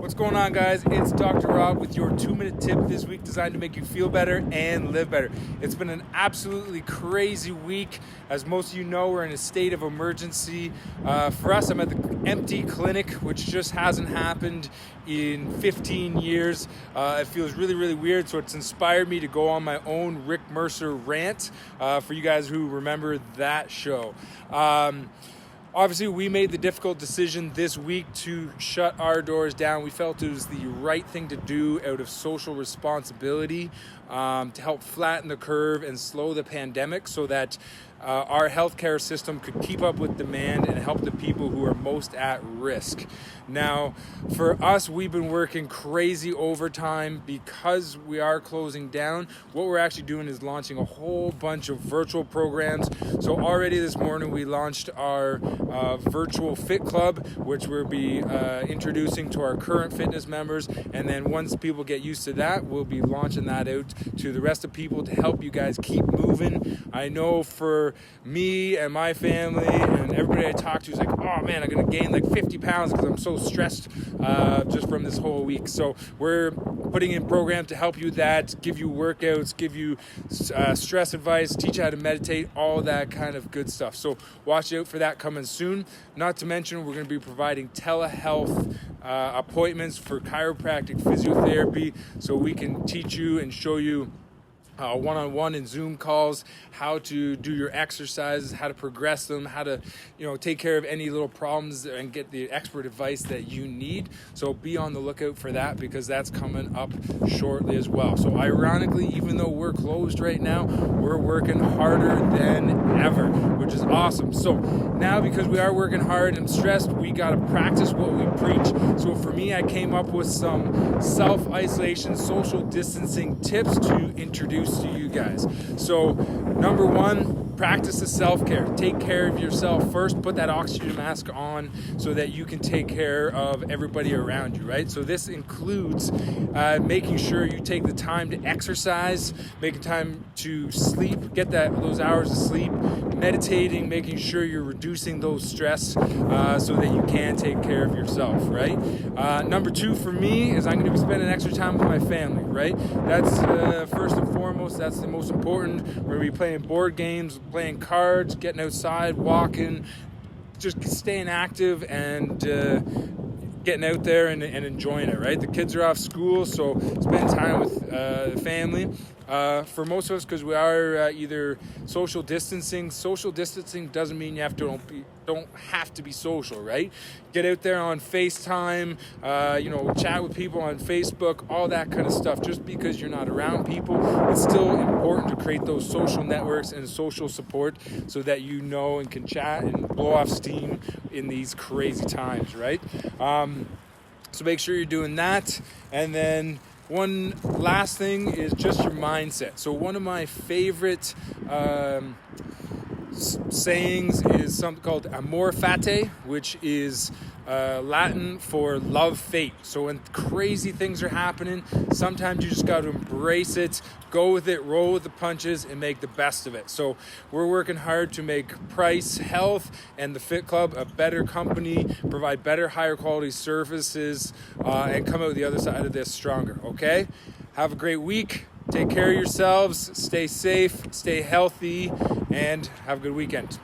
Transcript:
What's going on, guys? It's Dr. Rob with your 2-minute tip this week designed to make you feel better and live better. It's been an absolutely crazy week. As most of you know, we're in a state of emergency. For us, I'm at the empty clinic, which just hasn't happened in 15 years. It feels really, really weird, so it's inspired me to go on my own Rick Mercer rant for you guys who remember that show. Obviously, we made the difficult decision this week to shut our doors down. We felt it was the right thing to do out of social responsibility to help flatten the curve and slow the pandemic so that our healthcare system could keep up with demand and help the people who are most at risk. Now, for us, we've been working crazy overtime because we are closing down. What we're actually doing is launching a whole bunch of virtual programs. So already this morning, we launched our virtual fit club, which we'll be introducing to our current fitness members. And then once people get used to that, we'll be launching that out to the rest of people to help you guys keep moving. I know for me and my family and everybody I talk to is like, oh man, I'm going to gain like 50 pounds because I'm so stressed just from this whole week. So we're putting in programs to help you with that, give you workouts, give you stress advice, teach you how to meditate, all that kind of good stuff. So watch out for that coming soon. Not to mention, we're going to be providing telehealth appointments for chiropractic physiotherapy so we can teach you and show you one-on-one in Zoom calls, how to do your exercises, how to progress them, how to, take care of any little problems and get the expert advice that you need. So be on the lookout for that because that's coming up shortly as well. So ironically, even though we're closed right now, we're working harder than ever, which is awesome. So now because we are working hard and stressed, we got to practice what we preach. So for me, I came up with some self-isolation, social distancing tips to introduce to you guys. So number one, practice the self-care. Take care of yourself first. Put that oxygen mask on so that you can take care of everybody around you, right? So this includes making sure you take the time to exercise, making time to sleep, get those hours of sleep, meditating, making sure you're reducing those stress so that you can take care of yourself, right? Number two for me is I'm going to be spending extra time with my family, right? That's first and foremost, that's the most important. We're going to be playing board games, playing cards, getting outside, walking, just staying active and getting out there and enjoying it, right? The kids are off school, so spend time with the family. For most of us, because we are either social distancing doesn't mean you don't have to be social, right? Get out there on FaceTime, chat with people on Facebook, all that kind of stuff. Just because you're not around people, it's still important to create those social networks and social support so that you know and can chat and blow off steam in these crazy times, right? So make sure you're doing that. And then one last thing is just your mindset. So one of my favorite sayings is something called amor fati, which is Latin for love fate. So when crazy things are happening, sometimes you just got to embrace it, go with it, roll with the punches, and make the best of it. So we're working hard to make Price Health and the Fit Club a better company, provide better, higher quality services, and come out the other side of this stronger, okay? Have a great week. Take care of yourselves. Stay safe, stay healthy, and have a good weekend.